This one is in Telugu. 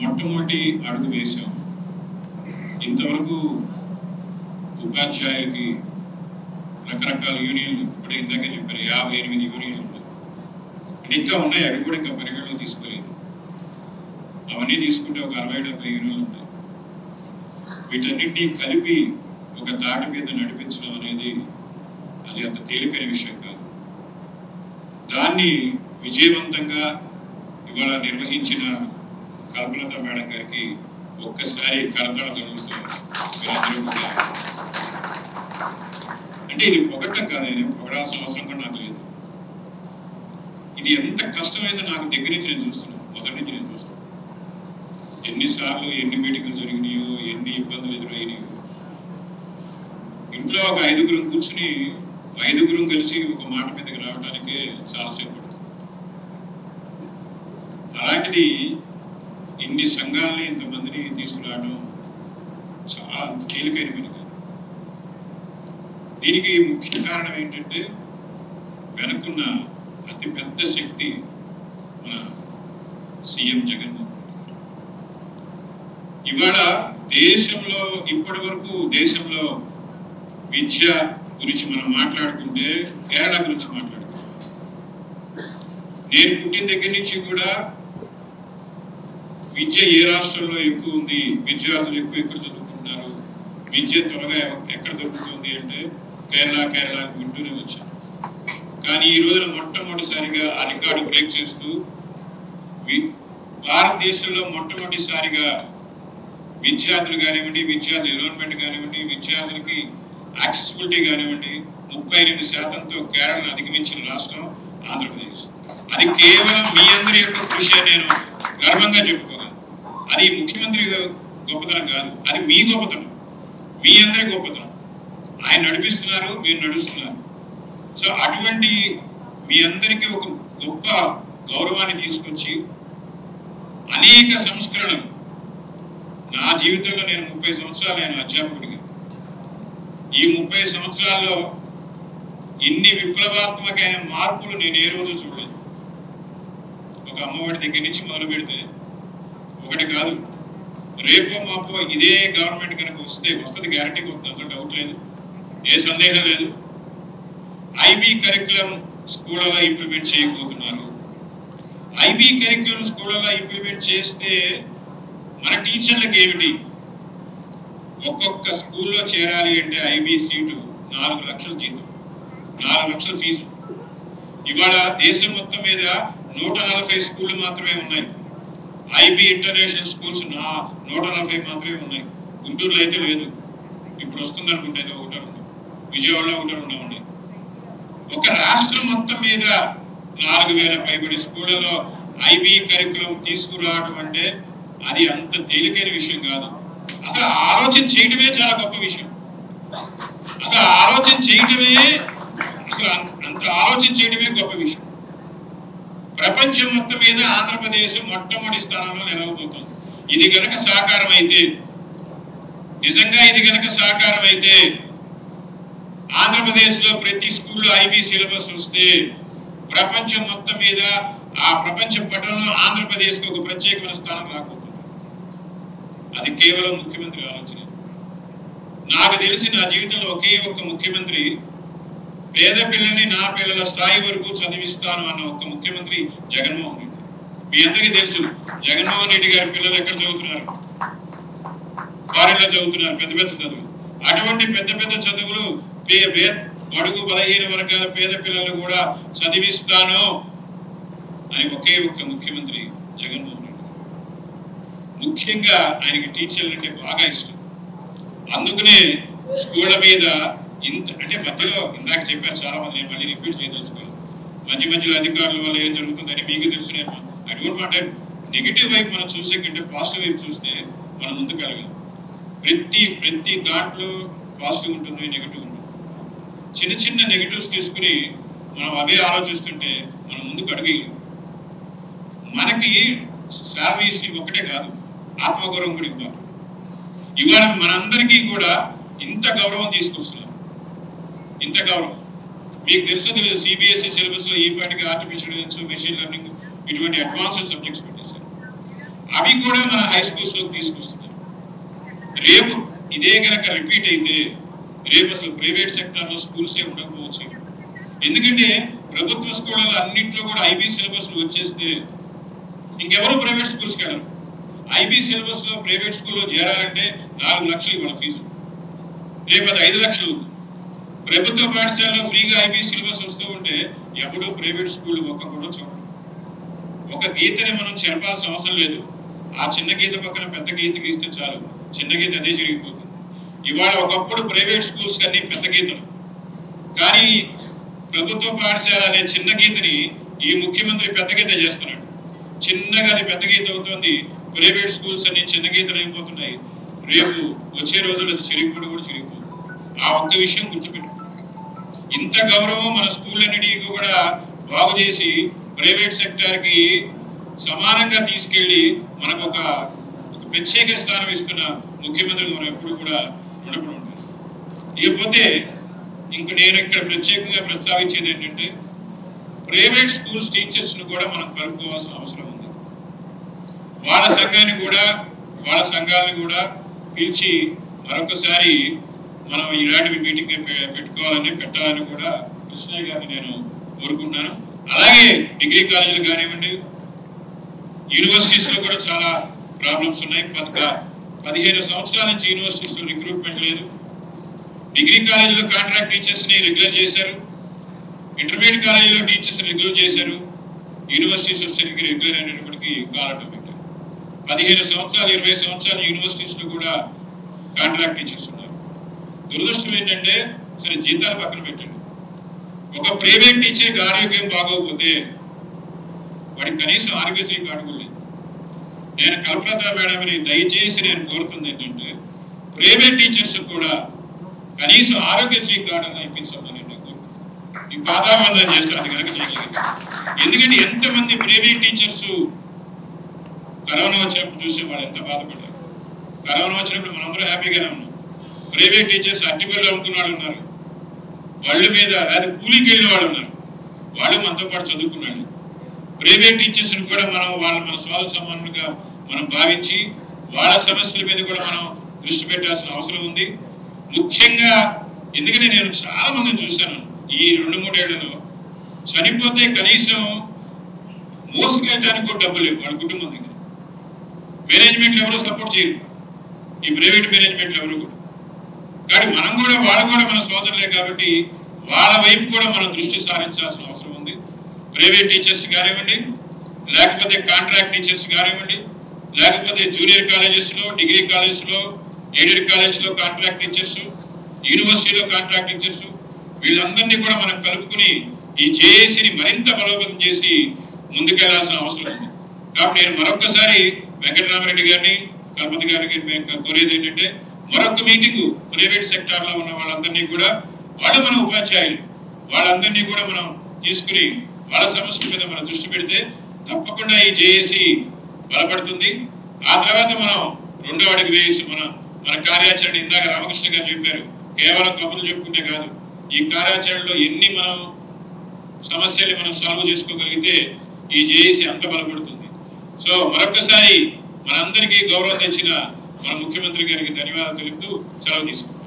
మొట్టమొదటి అడుగు వేశాం. ఇంతవరకు ఉపాధ్యాయులకి రకరకాల యూనియన్లు ఇప్పుడే ఇందాక చెప్పారు, 58 యూనియన్లు ఉన్నాయి. అంటే ఇంకా ఉన్నాయి, అవి కూడా ఇంకా పరిగణలో తీసుకోలేదు. అవన్నీ తీసుకుంటే ఒక 60-70 యూనియన్లు ఉన్నాయి. వీటన్నిటినీ కలిపి ఒక తాటి మీద నడిపించడం అనేది అది అంత తేలికైన విషయం కాదు. దాన్ని విజయవంతంగా ఇవాళ నిర్వహించిన కల్పలత మేడం గారికి ఒక్కసారి కరతాళ జరుగుతుంది. అంటే ఇది పొగట్టం కాదు, నేను పొగడాల్సిన అవసరం కూడా నాకు లేదు. ఇది ఎంత కష్టమైందో నాకు దగ్గర నుంచి నేను చూస్తున్నాను, మొదటి నుంచి నేను చూస్తున్నాను. ఎన్నిసార్లు ఎన్ని మీటింగ్లు జరిగినాయో, ఎన్ని ఇబ్బందులు ఎదురైనాయో. ఇంట్లో ఒక 5గురు కూర్చుని 5గురు కలిసి ఒక మాట మీదకి రావడానికే చాలాసేపు పడుతుంది. అలాంటిది ఇన్ని సంఘాలని ఇంతమందిని తీసుకురావడం చాలా అంత తేలికైన పని కాదు. దీనికి ముఖ్య కారణం ఏంటంటే వెనుకున్న అతి పెద్ద శక్తి మన సీఎం జగన్మోహన్. ఇవాళ దేశంలో ఇప్పటి వరకు దేశంలో విద్య గురించి మనం మాట్లాడుకుంటే కేరళ గురించి మాట్లాడుకుంటాం. నేను పుట్టిన దగ్గర నుంచి కూడా విద్య ఏ రాష్ట్రంలో ఎక్కువ ఉంది, విద్యార్థులు ఎక్కడ చదువుకుంటున్నారు, విద్య త్వరగా ఎక్కడ దొరుకుతుంది అంటే కేరళ వింటూనే వచ్చాను. కానీ ఈ రోజున మొట్టమొదటిసారిగా ఆ రికార్డు బ్రేక్ చేస్తూ భారతదేశంలో మొట్టమొదటిసారిగా విద్యార్థులు కానివ్వండి, విద్యార్థి ఎన్రోల్మెంట్ కానివ్వండి, విద్యార్థులకి యాక్సెసిబిలిటీ కానివ్వండి 38%తో కేరళను అధిగమించిన రాష్ట్రం ఆంధ్రప్రదేశ్. అది కేవలం మీ అందరి యొక్క కృషి నేను గర్వంగా చెప్పుకోగలను. అది ముఖ్యమంత్రి గొప్పతనం కాదు, అది మీ గొప్పతనం, మీ అందరి గొప్పతనం. ఆయన నడిపిస్తున్నారు, మీరు నడుస్తున్నారు. సో అటువంటి మీ అందరికీ ఒక గొప్ప గౌరవాన్ని తీసుకొచ్చి అనేక సంస్కరణలు. నా జీవితంలో నేను 30 సంవత్సరాలు నేను అధ్యాపకుడిగా, ఈ 30 సంవత్సరాల్లో ఇన్ని విప్లవాత్మకమైన మార్పులు నేను ఏ రోజు చూడలేదు. ఒక అమ్మఒడి దగ్గర నుంచి మొదలు పెడితే ఒకటి కాదు, రేపో మాపో ఇదే గవర్నమెంట్ కనుక వస్తుంది, గ్యారంటీకి వస్తుంది, అంత డౌట్ లేదు, ఏ సందేహం లేదు. ఐబీ కరిక్యులం స్కూళ్ళలో ఇంప్లిమెంట్ చేయబోతున్నారు. ఐబీ కరిక్యులం స్కూళ్ళలో ఇంప్లిమెంట్ చేస్తే మన టీచర్లకు ఏమిటి, ఒక్కొక్క స్కూల్లో చేరాలి అంటే ఐబీ సీటు 4 లక్షల జీతం, 4 లక్షల ఫీజు. ఇవాళ దేశం మొత్తం మీద 140 స్కూళ్ళు మాత్రమే ఉన్నాయి. ఐబీ ఇంటర్నేషనల్ స్కూల్స్ 140 మాత్రమే ఉన్నాయి. గుంటూరులో అయితే లేదు, ఇప్పుడు వస్తుంది అనుకుంటే ఏదో ఒకటి, విజయవాడలో ఒకటి ఉన్నాయి. ఒక రాష్ట్రం మొత్తం మీద 4000 పైబడి స్కూళ్ళలో ఐబీ కరిక్యులం తీసుకురావడం అంటే అది అంత తేలికైన విషయం కాదు. అసలు ఆలోచన చేయటమే చాలా గొప్ప విషయం. అసలు ఆలోచన చేయటమే గొప్ప విషయం. ప్రపంచం మొత్తం మీద ఆంధ్రప్రదేశ్ మొట్టమొదటి స్థానంలో నిలవబోతుంది. ఇది గనక సాకారం అయితే, నిజంగా ఇది గనక సాకారం అయితే, ఆంధ్రప్రదేశ్ లో ప్రతి స్కూల్లో ఐబీ సిలబస్ వస్తే ప్రపంచం మొత్తం మీద ఆ ప్రపంచ పటంలో ఆంధ్రప్రదేశ్ కు ఒక ప్రత్యేకమైన స్థానం రాకపోతుంది. అది కేవలం ముఖ్యమంత్రి ఆలోచన. నాకు తెలిసి నా జీవితంలో ఒకే ఒక్క ముఖ్యమంత్రి పేద పిల్లల్ని నా పిల్లల స్థాయి వరకు చదివిస్తాను అన్న ఒక్క ముఖ్యమంత్రి జగన్మోహన్ రెడ్డి. మీ అందరికీ తెలుసు జగన్మోహన్ రెడ్డి గారి పిల్లలు ఎక్కడ చదువుతున్నారు, ఫారెన్ లో చదువుతున్నారు, పెద్ద పెద్ద చదువులు. అటువంటి పెద్ద పెద్ద చదువులు బడుగు బలహీన వర్గాల పేద పిల్లలు కూడా చదివిస్తాను అని ఒకే ఒక్క ముఖ్యమంత్రి జగన్మోహన్ రెడ్డి. ముఖ్యంగా ఆయనకి టీచర్లు అంటే బాగా ఇష్టం. అందుకనే స్కూళ్ళ మీద ఇంత అంటే మధ్యలో ఇందాక చెప్పారు చాలా మంది, నేను మళ్ళీ రిపీట్ చేయదలుచుకోవాలి. మధ్యలో అధికారుల వల్ల ఏం జరుగుతుందని మీకు తెలుసు. నేను అటువంటి అంటే నెగిటివ్ వైపు మనం చూసే కంటే పాజిటివ్ వైపు చూస్తే మనం ముందుకు వెళ్ళగలం. ప్రతి దాంట్లో పాజిటివ్ ఉంటుంది, నెగిటివ్ ఉంటుంది. చిన్న నెగిటివ్స్ తీసుకుని మనం అవే ఆలోచిస్తుంటే మనం ముందుకు అడగలేం. మనకి శాలరీస్ ఒకటే కాదు, ఆత్మగౌరవం కూడా ఇంపార్టెంట్. ఇవాళ మనందరికీ కూడా ఇంత గౌరవం తీసుకొస్తున్నారు. ఇంత గౌరవం మీకు తెలుసో తెలియదు, సిబిఎస్ఈ సిలబస్ లో ఈ పాటికి ఆర్టిఫిషియల్ ఇంటెలిజెన్స్, మెషిన్ లెర్నింగ్ ఇటువంటి అడ్వాన్స్డ్ సబ్జెక్ట్స్ పెట్టేశారు. అవి కూడా మన హై స్కూల్స్ లో తీసుకొస్తున్నారు. రేపు ఇదే కనుక రిపీట్ అయితే రేపు అసలు ప్రైవేట్ సెక్టర్ లో స్కూల్సే ఉండకపోవచ్చు. ఎందుకంటే ప్రభుత్వ స్కూళ్ళలో అన్నింటిలో కూడా ఐబీ సిలబస్ వచ్చేస్తే ఇంకెవరు ప్రైవేట్ స్కూల్స్కి వెళ్ళరు. ఐబీ సిలబస్ లో ప్రైవేట్ స్కూల్లో చేరాలంటే 4 లక్షలు ఇవ్వాలి ఫీజు, రేపు అది 5 లక్షలు అవుతుంది. ప్రభుత్వ పాఠశాలలో ఫ్రీగా ఐబీ సిలబస్ వస్తూ ఉంటే ఎప్పుడూ ప్రైవేట్ స్కూల్ ఒక్క కూడా చూడండి. ఒక గీతని మనం చెరపాల్సిన అవసరం లేదు. ఆ చిన్న గీత పక్కన పెద్ద గీత గీస్తే చాలు, చిన్న గీత అదే జరిగిపోతుంది. ఇవాళ ఒకప్పుడు ప్రైవేట్ స్కూల్స్ అన్ని పెద్ద గీతలు, కానీ ప్రభుత్వ పాఠశాల అనే చిన్న గీతని ఈ ముఖ్యమంత్రి పెద్ద గీత చేస్తున్నాడు. చిన్నగా అది పెద్ద గీత అవుతుంది, ప్రైవేట్ స్కూల్స్ అన్ని చిన్న గీతలు అయిపోతున్నాయి. రేపు వచ్చే రోజుల్లో చిరిగిపోవడం కూడా చిరిగిపోతుంది. ఆ ఒక్క విషయం గుర్తుపెట్టు. ఇంత గౌరవం మన స్కూళ్ళన్నిటికీ కూడా బాగు చేసి ప్రైవేట్ సెక్టర్ కి సమానంగా తీసుకెళ్లి మనకు ఒక ప్రత్యేక స్థానం ఇస్తున్న ముఖ్యమంత్రి మనం ఎప్పుడు కూడా ఉండకుండా ఉంటారు. ఇకపోతే ఇంక నేను ఇక్కడ ప్రత్యేకంగా ప్రస్తావించేది ఏంటంటే ప్రైవేట్ స్కూల్స్ టీచర్స్ ను కూడా మనం కలుపుకోవాల్సిన అవసరం ఉంది. వాళ్ళ సంఘాలను కూడా పిలిచి మరొకసారి మనం ఇలాంటివి మీటింగ్ పెట్టాలని కూడా కృష్ణయ్య గారిని నేను కోరుకుంటున్నాను. అలాగే డిగ్రీ కాలేజీలు కానివ్వండి, యూనివర్సిటీస్ లో కూడా చాలా ప్రాబ్లమ్స్ ఉన్నాయి. 15 సంవత్సరాల నుంచి యూనివర్సిటీస్ లో రిక్రూట్మెంట్ లేదు. డిగ్రీ కాలేజీలో కాంట్రాక్ట్ టీచర్స్ ని రెగ్యులర్ చేశారు, ఇంటర్మీడియట్ కాలేజీలో టీచర్స్ రెగ్యులర్ చేశారు, యూనివర్సిటీస్ వచ్చేసరికి రెగ్యులర్ అయినప్పటికీ కాలటం పెట్టారు. 15 సంవత్సరాలు 20 సంవత్సరాలు యూనివర్సిటీస్ లో కూడా కాంట్రాక్ట్ టీచర్స్ ఉన్నారు. దురదృష్టం ఏంటంటే సరే జీతాలు పక్కన పెట్టండి, ఒక ప్రైవేట్ టీచర్కి ఆరోగ్యం బాగోకపోతే వాడికి కనీసం ఆరోగ్యశ్రీ కార్డు కూడా లేదు. నేను కల్పలత మేడంని దయచేసి నేను కోరుతుంది ఏంటంటే ప్రైవేట్ టీచర్స్ కూడా కనీసం ఆరోగ్యశ్రీ కార్డు ఇప్పించమని ఈ పాదాబంధం చేస్తారు. అది కనుక చేయగలిగింది. ఎందుకంటే ఎంతమంది ప్రైవేట్ టీచర్స్ కరోనా వచ్చినప్పుడు చూసి వాళ్ళు ఎంత బాధపడ్డారు. కరోనా వచ్చినప్పుడు మనందరూ హ్యాపీగానే ఉన్నాం. ప్రైవేట్ టీచర్స్ అట్టిపల్లి అనుకున్న వాళ్ళు ఉన్నారు, వాళ్ళ మీద లేదా కూలీకి వెళ్ళిన వాళ్ళు ఉన్నారు, వాళ్ళు మనతో పాటు చదువుకున్నాడు. ప్రైవేట్ టీచర్స్ కూడా మన స్వార్థ సమానులుగా మనం భావించి వాళ్ళ సమస్యల మీద కూడా మనం దృష్టి పెట్టాల్సిన అవసరం ఉంది. ముఖ్యంగా ఎందుకంటే నేను చాలా మందిని చూశాను ఈ 2-3 ఏళ్లలో చనిపోతే కనీసం మోసుకెళ్ళడానికి కూడా డబ్బులు లేవు వాళ్ళ కుటుంబం దగ్గర. మేనేజ్మెంట్లు ఎవరు సపోర్ట్ చేయరు, ఈ ప్రైవేట్ మేనేజ్మెంట్లు ఎవరు కూడా. కానీ వాళ్ళు కూడా మన సోదరులే కాబట్టి వాళ్ళ వైపు కూడా మనం దృష్టి సారించాల్సిన అవసరం ఉంది. ప్రైవేట్ టీచర్స్ కానివ్వండి, లేకపోతే కాంట్రాక్ట్ టీచర్స్ కానివ్వండి, లేకపోతే జూనియర్ కాలేజెస్ లో, డిగ్రీ కాలేజెస్ లో, ఎయిడెడ్ కాలేజ్ లో కాంట్రాక్ట్ టీచర్స్, యూనివర్సిటీలో కాంట్రాక్ట్ టీచర్స్, వీళ్ళందరినీ కూడా మనం కలుపుకుని ఈ జేఏసీని మరింత బలోపేతం చేసి ముందుకెళ్లాల్సిన అవసరం ఉంది. కాబట్టి నేను మరొక్కసారి వెంకటరామరెడ్డి గారిని, కల్పతి గారిని కోరేది ఏంటంటే మరొక మీటింగు ప్రైవేట్ సెక్టార్ లో ఉన్న వాళ్ళందరినీ కూడా, వాళ్ళు మన ఉపాధ్యాయులు, వాళ్ళందరినీ కూడా మనం తీసుకుని వాళ్ళ సమస్యల మీద మనం దృష్టి పెడితే తప్పకుండా ఈ జేఏసీ బలపడుతుంది. ఆ తర్వాత మనం 2వ అడుగు వేసి మన కార్యాచరణ ఇందాక రామకృష్ణ గారు చెప్పారు, కేవలం కబుర్లు చెప్పుకుంటే కాదు, ఈ కార్యాచరణలో ఎన్ని మనం సమస్యల్ని మనం సాల్వ్ చేసుకోగలిగితే ఈ జేఏసీ అంత బలపడుతుంది. సో మరొకసారి మనందరికీ గౌరవం తెచ్చిన మన ముఖ్యమంత్రి గారికి ధన్యవాదాలు తెలుపుతూ సెలవు తీసుకుంటాం.